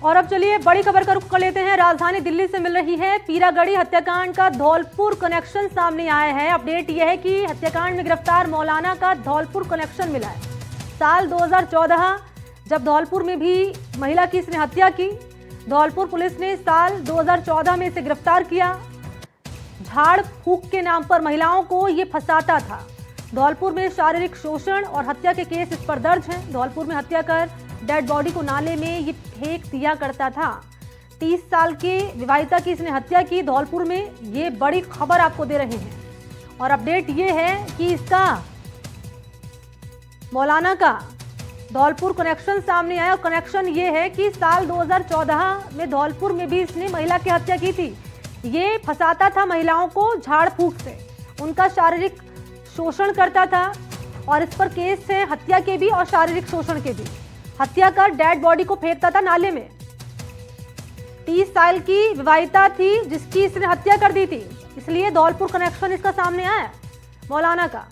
और अब चलिए बड़ी खबर का रुख कर लेते हैं। राजधानी दिल्ली से मिल रही है पीरागढ़ी हत्याकांड का धौलपुर कनेक्शन सामने आया है। अपडेट यह है कि हत्याकांड में गिरफ्तार मौलाना का धौलपुर कनेक्शन मिला है। साल 2014 जब धौलपुर में भी महिला की इसने हत्या की, धौलपुर पुलिस ने साल 2014 में इसे गिरफ्तार किया। झाड़ फूक के नाम पर महिलाओं को ये फंसाता था। धौलपुर में शारीरिक शोषण और हत्या के केस इस पर दर्ज हैं। धौलपुर में हत्या कर डेड बॉडी को नाले में ये फेंक दिया करता था। 30 साल के विवाहिता की इसने हत्या की धौलपुर में, ये बड़ी खबर आपको दे रहे हैं। और अपडेट ये है कि इसका मौलाना का धौलपुर कनेक्शन सामने आया। और कनेक्शन ये है कि साल 2014 में धौलपुर में भी इसने महिला की हत्या की थी। ये फंसाता था महिलाओं को झाड़ फूक से, उनका शारीरिक शोषण करता था और इस पर केस है हत्या के भी और शारीरिक शोषण के भी। हत्या कर डेड बॉडी को फेंकता था नाले में। 30 साल की विवाहिता थी जिसकी इसने हत्या कर दी थी, इसलिए धौलपुर कनेक्शन इसका सामने आया मौलाना का।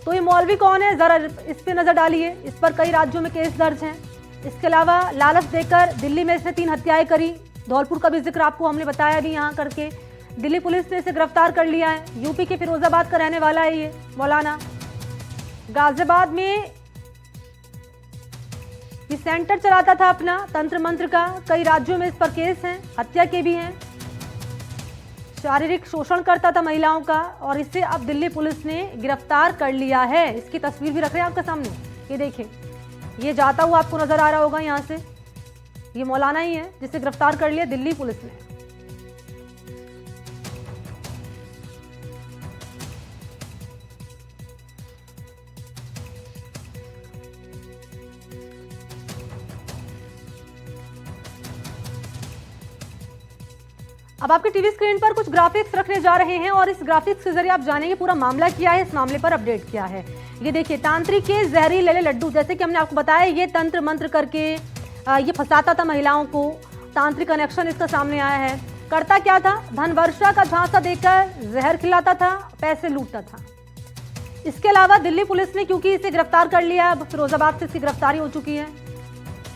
तो ये मौलवी कौन है, जरा इस पे नजर डालिए। इस पर कई राज्यों में केस दर्ज हैं। इसके अलावा लालच देकर दिल्ली में इसने 3 हत्याएं करी। धौलपुर का भी जिक्र आपको हमने बताया भी यहाँ करके। दिल्ली पुलिस ने इसे गिरफ्तार कर लिया है। यूपी के फिरोजाबाद का रहने वाला है ये मौलाना। गाजियाबाद में ये सेंटर चलाता था अपना तंत्र मंत्र का। कई राज्यों में इस पर केस हैं, हत्या के भी हैं। शारीरिक शोषण करता था महिलाओं का और इसे अब दिल्ली पुलिस ने गिरफ्तार कर लिया है। इसकी तस्वीर भी रख रहे हैं आपके सामने, ये देखिए। ये जाता हुआ आपको नजर आ रहा होगा यहाँ से। ये मौलाना ही है जिसे गिरफ्तार कर लिया दिल्ली पुलिस ने। अब आपके टीवी स्क्रीन पर कुछ ग्राफिक्स रखने जा रहे हैं और इस ग्राफिक्स के जरिए आप जानेंगे पूरा मामला क्या है, इस मामले पर अपडेट क्या है। ये देखिए, तांत्रिक के जहरीले लड्डू, जैसे कि हमने आपको बताया, ये तंत्र मंत्र करके ये फंसाता था महिलाओं को। तांत्रिक कनेक्शन इसका सामने आया है। करता क्या था, धन वर्षा का झांसा देकर जहर खिलाता था, पैसे लूटता था। इसके अलावा दिल्ली पुलिस ने क्योंकि इसे गिरफ्तार कर लिया, अब फिरोजाबाद से इसकी गिरफ्तारी हो चुकी है।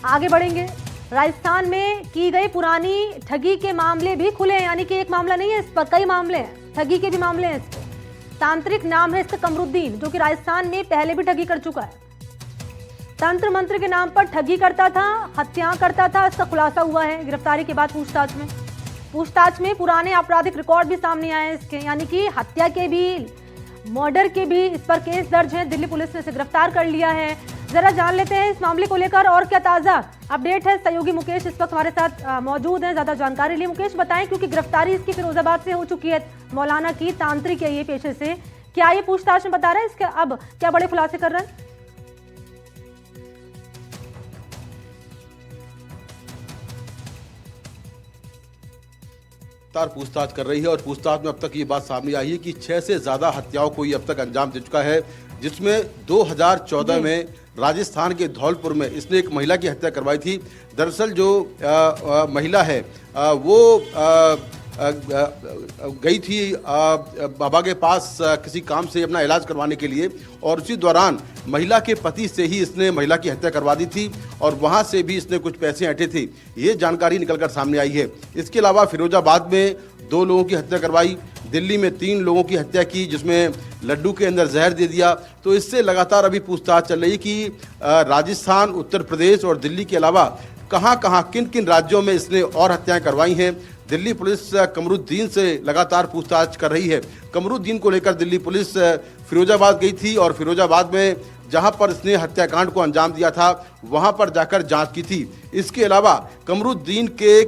आगे बढ़ेंगे। राजस्थान में की गई पुरानी ठगी के मामले भी खुले हैं, यानी कि एक मामला नहीं है, इस पर कई मामले हैं, ठगी के भी मामले हैं इस पर। तांत्रिक नाम है इसका कमरुद्दीन, जो कि राजस्थान में पहले भी ठगी कर चुका है। तंत्र मंत्र के नाम पर ठगी करता था, हत्या करता था, इसका खुलासा हुआ है गिरफ्तारी के बाद पूछताछ में पुराने आपराधिक रिकॉर्ड भी सामने आए हैं इसके, यानी कि हत्या के भी, मर्डर के भी इस पर केस दर्ज है। दिल्ली पुलिस ने इसे गिरफ्तार कर लिया है। जरा जान लेते हैं इस मामले को लेकर और क्या ताजा अपडेट है। सहयोगी मुकेश इस वक्त हमारे साथ मौजूद हैं ज्यादा जानकारी लिए। मुकेश बताएं, क्योंकि गिरफ्तारी इसकी फिरोजाबाद से हो चुकी है, मौलाना की, तांत्रिक है ये पेशे से, क्या ये पूछताछ में बता रहे हैं इसके अब क्या बड़े खुलासे कर रहे हैं? पूछताछ कर रही है और पूछताछ में अब तक ये बात सामने आई है कि 6 से ज्यादा हत्याओं को ये अब तक अंजाम दे चुका है, जिसमें 2014 में राजस्थान के धौलपुर में इसने एक महिला की हत्या करवाई थी। दरअसल जो महिला है वो गई थी बाबा के पास किसी काम से अपना इलाज करवाने के लिए, और उसी दौरान महिला के पति से ही इसने महिला की हत्या करवा दी थी और वहां से भी इसने कुछ पैसे ऐंठे थे। ये जानकारी निकलकर सामने आई है। इसके अलावा फिरोजाबाद में 2 लोगों की हत्या करवाई, दिल्ली में 3 लोगों की हत्या की, जिसमें लड्डू के अंदर जहर दे दिया। तो इससे लगातार अभी पूछताछ चल रही कि राजस्थान, उत्तर प्रदेश और दिल्ली के अलावा कहां किन किन राज्यों में इसने और हत्याएं करवाई हैं। दिल्ली पुलिस कमरुद्दीन से लगातार पूछताछ कर रही है। कमरुद्दीन को लेकर दिल्ली पुलिस फिरोजाबाद गई थी और फिरोजाबाद में जहां पर इसने हत्याकांड को अंजाम दिया था वहां पर जाकर जांच की थी। इसके अलावा कमरुद्दीन के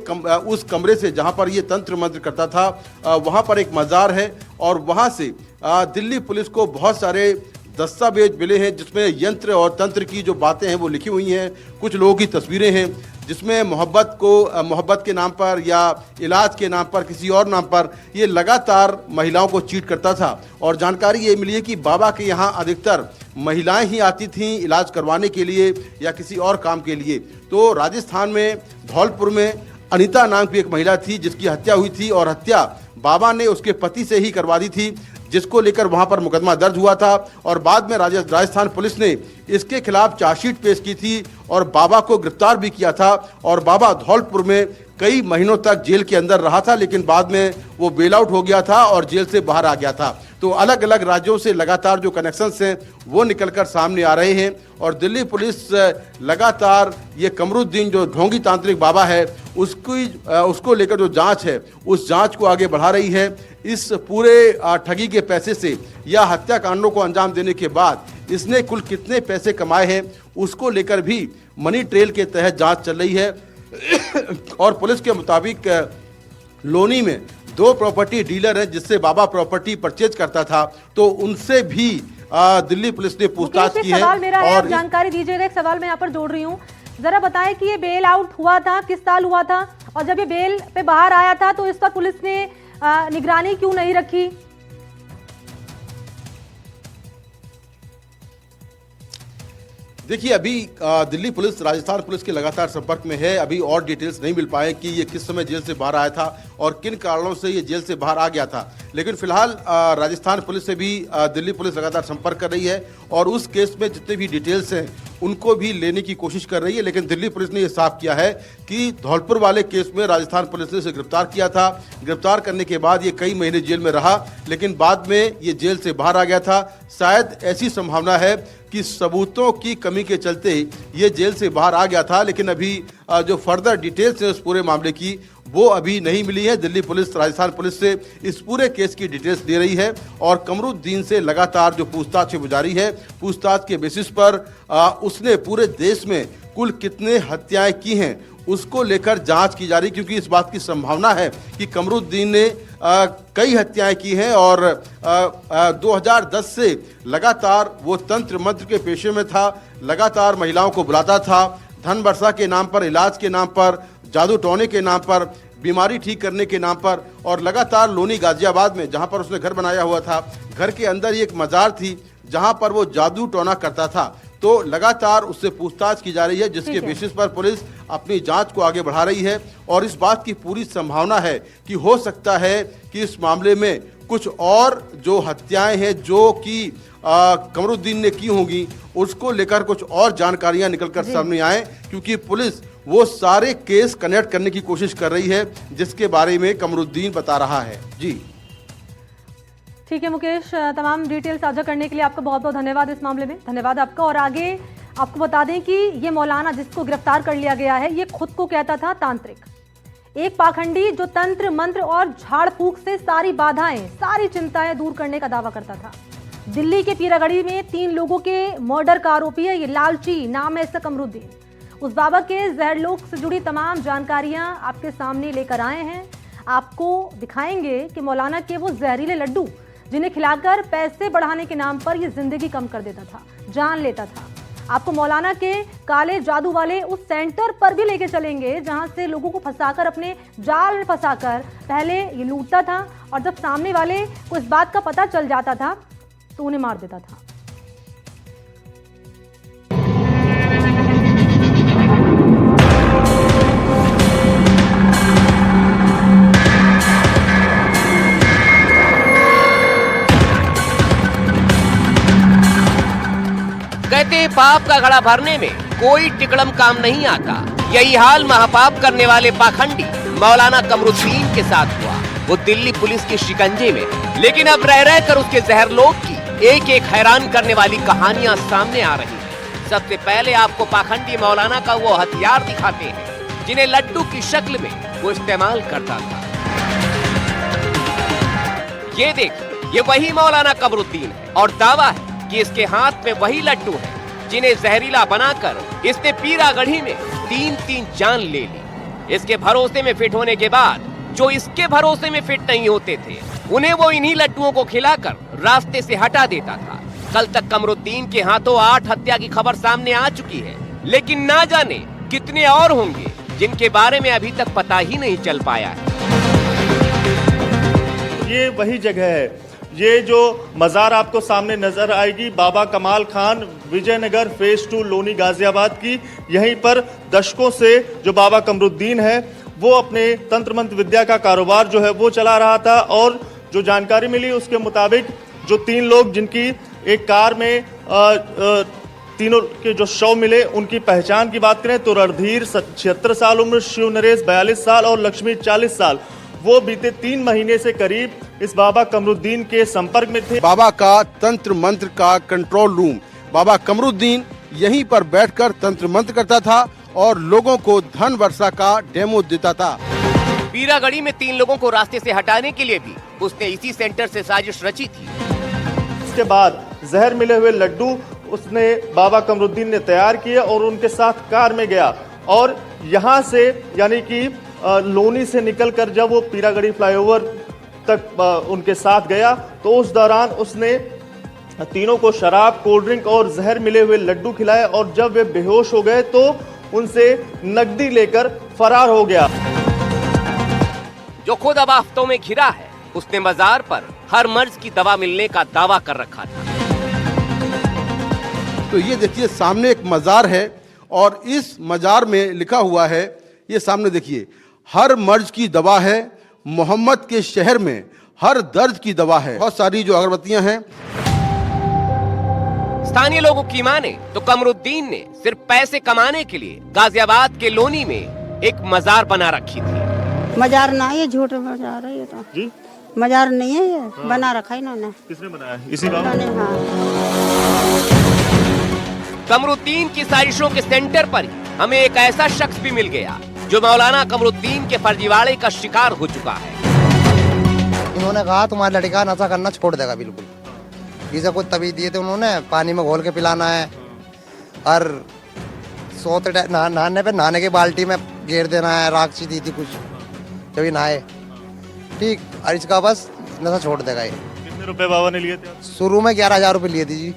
उस कमरे से जहां पर ये तंत्र मंत्र करता था वहां पर एक मज़ार है और वहां से दिल्ली पुलिस को बहुत सारे दस्तावेज मिले हैं, जिसमें यंत्र और तंत्र की जो बातें हैं वो लिखी हुई हैं। कुछ लोगों की तस्वीरें हैं जिसमें मोहब्बत के नाम पर या इलाज के नाम पर, किसी और नाम पर ये लगातार महिलाओं को चीट करता था। और जानकारी ये मिली है कि बाबा के यहाँ अधिकतर महिलाएं ही आती थीं इलाज करवाने के लिए या किसी और काम के लिए। तो राजस्थान में धौलपुर में अनीता नाम की एक महिला थी जिसकी हत्या हुई थी और हत्या बाबा ने उसके पति से ही करवा दी थी, जिसको लेकर वहां पर मुकदमा दर्ज हुआ था और बाद में राजस्थान पुलिस ने इसके खिलाफ चार्जशीट पेश की थी और बाबा को गिरफ्तार भी किया था। और बाबा धौलपुर में कई महीनों तक जेल के अंदर रहा था, लेकिन बाद में वो बेल आउट हो गया था और जेल से बाहर आ गया था। तो अलग अलग राज्यों से लगातार जो कनेक्शंस हैं वो निकलकर सामने आ रहे हैं और दिल्ली पुलिस लगातार ये कमरुद्दीन जो ढोंगी तांत्रिक बाबा है उसको लेकर जो जांच है उस जांच को आगे बढ़ा रही है। इस पूरे ठगी के पैसे से या हत्याकांडों को अंजाम देने के बाद इसने कुल कितने पैसे कमाए हैं उसको लेकर भी मनी ट्रेल के तहत जांच चल रही है। और पुलिस के मुताबिक लोनी में 2 प्रॉपर्टी डीलर हैं जिससे बाबा प्रॉपर्टी परचेज करता था, तो उनसे भी दिल्ली पुलिस ने पूछताछ की है। और जानकारी दीजिएगा, एक सवाल मैं यहाँ पर जोड़ रही हूँ, जरा बताएं कि ये बेल आउट हुआ था किस साल हुआ था और जब ये बेल पे बाहर आया था तो इस पर पुलिस ने निगरानी क्यों नहीं रखी? देखिए, अभी दिल्ली पुलिस राजस्थान पुलिस के लगातार संपर्क में है। अभी और डिटेल्स नहीं मिल पाए कि ये किस समय जेल से बाहर आया था और किन कारणों से ये जेल से बाहर आ गया था, लेकिन फिलहाल राजस्थान पुलिस से भी दिल्ली पुलिस लगातार संपर्क कर रही है और उस केस में जितने भी डिटेल्स हैं उनको भी लेने की कोशिश कर रही है। लेकिन दिल्ली पुलिस ने यह साफ किया है कि धौलपुर वाले केस में राजस्थान पुलिस ने इसे गिरफ्तार किया था। गिरफ्तार करने के बाद ये कई महीने जेल में रहा, लेकिन बाद में ये जेल से बाहर आ गया था। शायद ऐसी संभावना है कि सबूतों की कमी के चलते ये जेल से बाहर आ गया था, लेकिन अभी जो फर्दर डिटेल्स है उस पूरे मामले की वो अभी नहीं मिली है। दिल्ली पुलिस राजस्थान पुलिस से इस पूरे केस की डिटेल्स दे रही है और कमरुद्दीन से लगातार जो पूछताछ है जारी है। पूछताछ के बेसिस पर उसने पूरे देश में कुल कितने हत्याएं की हैं उसको लेकर जांच की जा रही, क्योंकि इस बात की संभावना है कि कमरुद्दीन ने कई हत्याएं की हैं और 2010 से लगातार वो तंत्र मंत्र के पेशे में था। लगातार महिलाओं को बुलाता था, धन वर्षा के नाम पर, इलाज के नाम पर, जादू टोने के नाम पर, बीमारी ठीक करने के नाम पर, और लगातार लोनी गाजियाबाद में जहां पर उसने घर बनाया हुआ था, घर के अंदर ही एक मजार थी जहां पर वो जादू टोना करता था। तो लगातार उससे पूछताछ की जा रही है, जिसके बेसिस पर पुलिस अपनी जांच को आगे बढ़ा रही है और इस बात की पूरी संभावना है कि हो सकता है कि इस मामले में कुछ और जो हत्याएं हैं जो कि कमरुद्दीन ने की होंगी उसको लेकर कुछ और जानकारियां निकलकर सामने आए, क्योंकि पुलिस वो सारे केस कनेक्ट करने की कोशिश कर रही है जिसके बारे में कमरुद्दीन बता रहा है। जी ठीक है मुकेश, तमाम डिटेल साझा करने के लिए आपका बहुत बहुत धन्यवाद। इस मामले में धन्यवाद आपका। और आगे आपको बता दें कि ये मौलाना जिसको गिरफ्तार कर लिया गया है ये खुद को कहता था तांत्रिक, एक पाखंडी जो तंत्र मंत्र और झाड़ फूक से सारी बाधाएं, सारी चिंताएं दूर करने का दावा करता था। दिल्ली के पीरागढ़ी में 3 लोगों के मर्डर का आरोपी है ये लालची, नाम है इसका कमरुद्दीन। उस बाबा के जहरलोक से जुड़ी तमाम जानकारियां आपके सामने लेकर आए हैं। आपको दिखाएंगे कि मौलाना के वो जहरीले लड्डू जिन्हें खिलाकर पैसे बढ़ाने के नाम पर ये जिंदगी कम कर देता था, जान लेता था। आपको मौलाना के काले जादू वाले उस सेंटर पर भी लेके चलेंगे जहां से लोगों को फंसाकर, अपने जाल में फंसाकर पहले ये लूटता था और जब सामने वाले को इस बात का पता चल जाता था तो उन्हें मार देता था। कहते पाप का घड़ा भरने में कोई टिकड़म काम नहीं आता। यही हाल महापाप करने वाले पाखंडी मौलाना कमरुद्दीन के साथ हुआ। वो दिल्ली पुलिस के शिकंजे में, लेकिन अब रह रह कर उसके जहरलोक की एक एक हैरान करने वाली कहानियां सामने आ रही हैं। सबसे पहले आपको पाखंडी मौलाना का वो हथियार दिखाते हैं जिन्हें लड्डू की शक्ल में वो इस्तेमाल करता था। ये देखिए, ये वही मौलाना कमरुद्दीन है और दावा है कि इसके हाथ में वही लड्डू है जिन्हें जहरीला बनाकर इसने पीरागढ़ी में 3-3 जान ले ली। इसके भरोसे में फिट होने के बाद जो इसके भरोसे में फिट नहीं होते थे उन्हें वो इन्हीं लड्डुओं को खिलाकर रास्ते से हटा देता था। कल तक कमरुद्दीन के हाथों 8 हत्या की खबर सामने आ चुकी है, लेकिन ना जाने कितने और होंगे जिनके बारे में अभी तक पता ही नहीं चल पाया है। ये वही जगह है, ये जो मज़ार आपको सामने नजर आएगी बाबा कमाल खान, विजयनगर फेज 2 लोनी गाजियाबाद की। यहीं पर दशकों से जो बाबा कमरुद्दीन है वो अपने तंत्र मंत्र विद्या का कारोबार जो है वो चला रहा था। और जो जानकारी मिली उसके मुताबिक जो 3 लोग जिनकी एक कार में तीनों के जो शव मिले उनकी पहचान की बात करें तो रणधीर 76 साल उम्र, शिव नरेश 42 साल और लक्ष्मी 40 साल वो बीते 3 महीने से करीब इस बाबा कमरुद्दीन के संपर्क में थे। बाबा का तंत्र मंत्र का कंट्रोल रूम, बाबा कमरुद्दीन यहीं पर बैठकर तंत्र मंत्र करता था और लोगों को धन वर्षा का डेमो देता था। पीरागढ़ी में 3 लोगों को रास्ते से हटाने के लिए भी उसने इसी सेंटर से साजिश रची थी। इसके बाद जहर मिले हुए लड्डू उसने बाबा कमरुद्दीन ने तैयार किए और उनके साथ कार में गया और यहाँ से यानी कि लोनी से निकलकर जब वो पीरागढ़ी फ्लाईओवर तक उनके साथ गया तो उस दौरान उसने तीनों को शराब, कोल्ड ड्रिंक और जहर मिले हुए लड्डू खिलाए और जब वे बेहोश हो गए तो उनसे नकदी लेकर फरार हो गया। जो खुद अब आफतों में घिरा है, उसने मजार पर हर मर्ज की दवा मिलने का दावा कर रखा था। तो ये देखिए सामने एक मजार है और इस मजार में लिखा हुआ है, ये सामने देखिए, हर मर्ज की दवा है, मोहम्मद के शहर में हर दर्द की दवा है। बहुत सारी जो अगरबत्तियां हैं। स्थानीय लोगों की माने तो कमरुद्दीन ने सिर्फ पैसे कमाने के लिए गाजियाबाद के लोनी में एक मजार बना रखी थी। मजार ना, ये झूठ मजार है, ये तो जी मजार नहीं है, ये बना रखा है इन्होंने। किसने बनाया? इसी बाबा ने। हाँ। कमरुद्दीन की साजिशों के सेंटर पर ही हमें एक ऐसा शख्स भी मिल गया जो मौलाना कमरुद्दीन के फर्जीवाड़े का शिकार हो चुका है। इन्होंने कहा तुम्हारा लड़का नशा करना छोड़ देगा बिल्कुल। इसे कुछ तबीयत दिए थे उन्होंने, पानी में घोल के पिलाना है और सोते नहाने के बाल्टी में घेर देना है, राक्षी दी थी कुछ जब नहाए, ठीक। और इसका बस नशा छोड़ देगा ये। कितने रुपए बाबा ने लिए थे? शुरू में 11,000 रुपये लिए थे जी।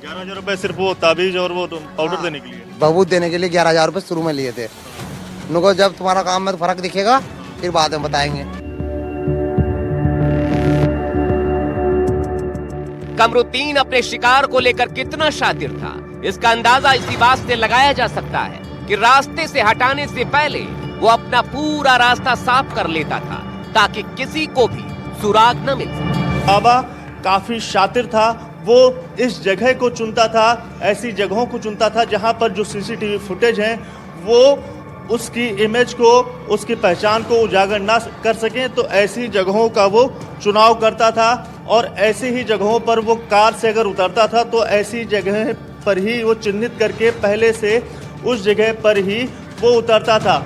11,000 रुपए सिर्फ वो ताबीज और वो पाउडर देने के लिए? बबूत देने के लिए 11,000 रुपये शुरू में लिए थे। उनको जब तुम्हारा काम में तो फर्क दिखेगा फिर बाद में बताएंगे। कमरुद्दीन अपने शिकार को लेकर कितना शातिर था, इसका अंदाजा इसी बात से लगाया जा सकता है कि रास्ते से हटाने से पहले वो अपना पूरा रास्ता साफ कर लेता था ताकि किसी को भी सुराग न मिल सके। बाबा काफी शातिर था, वो इस जगह को चुनता था, ऐसी जगहों को चुनता था जहां पर जो सीसीटीवी फुटेज हैं वो उसकी इमेज को, उसकी पहचान को उजागर ना कर सकें, तो ऐसी जगहों का वो चुनाव करता था और ऐसी ही जगहों पर वो कार से अगर उतरता था तो ऐसी जगह पर ही वो चिन्हित करके पहले से उस जगह पर ही वो उतरता था।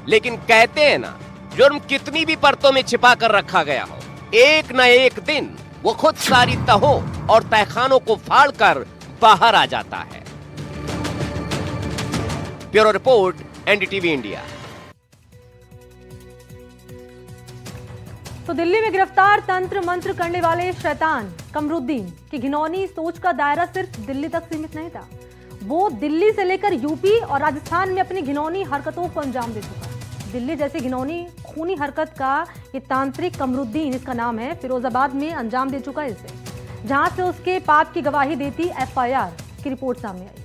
लेकिन कहते हैं ना, जुर्म कितनी भी परतों में छिपा कर रखा गया हो, एक न एक दिन वो खुद सारी तहों और तहखानों को फाड़ कर बाहर आ जाता है। Bureau report, NDTV India. तो दिल्ली में गिरफ्तार तंत्र मंत्र करने वाले शैतान कमरुद्दीन की घिनौनी सोच का दायरा सिर्फ दिल्ली तक सीमित नहीं था। वो दिल्ली से लेकर यूपी और राजस्थान में अपनी घिनौनी हरकतों को अंजाम दे चुका है। दिल्ली जैसी घिनौनी खूनी हरकत का ये तांत्रिक कमरुद्दीन, इसका नाम है, फिरोजाबाद में अंजाम दे चुका है इसे, जहां से उसके पाप की गवाही देती एफआईआर की रिपोर्ट सामने आई है।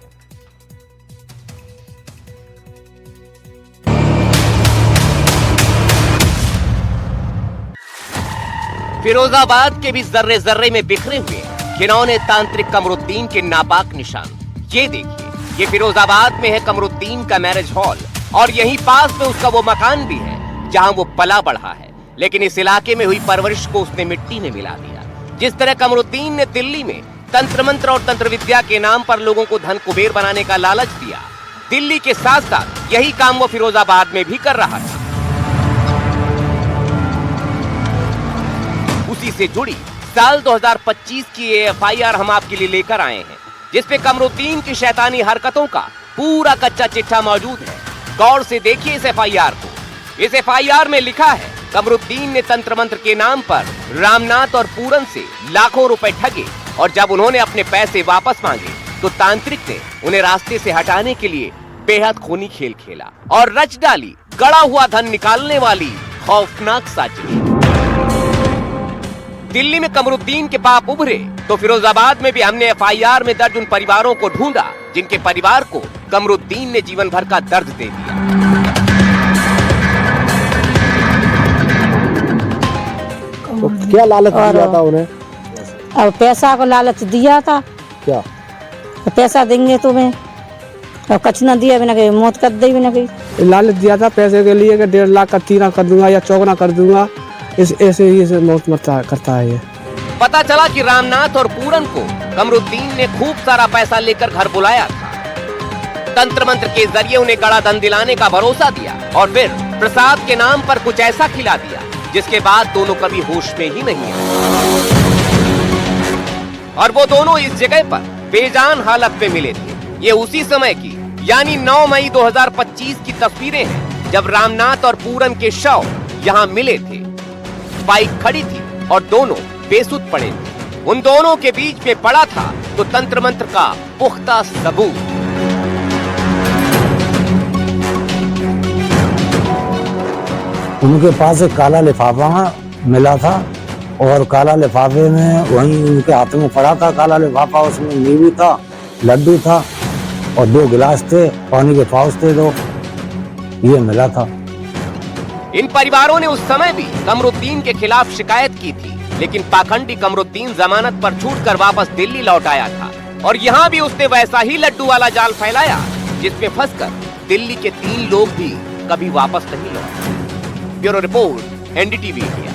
फिरोजाबाद के भी जर्रे जर्रे में बिखरे हुए घिनौने तांत्रिक कमरुद्दीन के नापाक निशान। ये देखिए, ये फिरोजाबाद में है कमरुद्दीन का मैरिज हॉल और यहीं पास में उसका वो मकान भी है जहां वो पला बढ़ा है। लेकिन इस इलाके में हुई परवरिश को उसने मिट्टी में मिला दिया। जिस तरह कमरुद्दीन ने दिल्ली में तंत्र मंत्र और तंत्र विद्या के नाम पर लोगों को धन कुबेर बनाने का लालच दिया, दिल्ली के साथ साथ यही काम वो फिरोजाबाद में भी कर रहा था। उसी से जुड़ी साल 2025 की एफआईआर हम आपके लिए लेकर आए हैं, जिसपे कमरुद्दीन की शैतानी हरकतों का पूरा कच्चा चिट्ठा मौजूद है। गौर से देखिए इस एफआईआर को। इस एफआईआर में लिखा है, कमरुद्दीन ने तंत्र मंत्र के नाम पर रामनाथ और पूरन से लाखों रुपए ठगे और जब उन्होंने अपने पैसे वापस मांगे तो तांत्रिक ने उन्हें रास्ते से हटाने के लिए बेहद खूनी खेल खेला और रच डाली गड़ा हुआ धन निकालने वाली खौफनाक साजिश। दिल्ली में कमरुद्दीन के पाप उभरे तो फिरोजाबाद में भी हमने एफआईआर में दर्ज उन परिवारों को ढूंढा जिनके परिवार को कमरुद्दीन ने जीवन भर का दर्द दे दिया। तो क्या लालच दिया था उन्हें? और पैसा को लालच दिया था क्या पैसा देंगे तुम्हें, और कछ ना दिया बिना कहीं मौत कर दी बिना कहीं। लालच दिया था पैसे के लिए कि 1.5 लाख का तीना कर दूंगा या चौगना कर दूंगा, इस ऐसे ही इसे मौत मरता करता है ये। पता चला कि रामनाथ और पूरन को कमरुद्दीन ने खूब सारा पैसा लेकर घर बुलाया था। तंत्र मंत्र के जरिए उन्हें कड़ा धन दिलाने का भरोसा दिया और फिर प्रसाद के नाम पर कुछ ऐसा खिला दिया जिसके बाद दोनों कभी होश में ही नहीं आए। और वो दोनों इस जगह पर बेजान हालत में मिले थे। ये उसी समय की यानी 9 मई 2025 की तस्वीरें हैं जब रामनाथ और पूरन के शव यहाँ मिले थे। बाइक खड़ी थी और दोनों बेसुध पड़े थे। उन दोनों के बीच में पड़ा था तो तंत्र मंत्र का पुख्ता सबूत। उनके पास एक काला लिफाफा मिला था और काला लिफाफे में वहीं उनके हाथ में पड़ा था काला लिफाफा, उसमें नींबू था, लड्डू था और 2 गिलास थे, पानी के पाउच थे 2, ये मिला था। इन परिवारों ने उस समय भी कमरुद्दीन के खिलाफ शिकायत की थी, लेकिन पाखंडी कमरुद्दीन जमानत पर छूटकर वापस दिल्ली लौट आया था और यहाँ भी उसने वैसा ही लड्डू वाला जाल फैलाया जिसमें फंसकर दिल्ली के 3 लोग भी कभी वापस नहीं लौटे। Bureau report, NDTV India.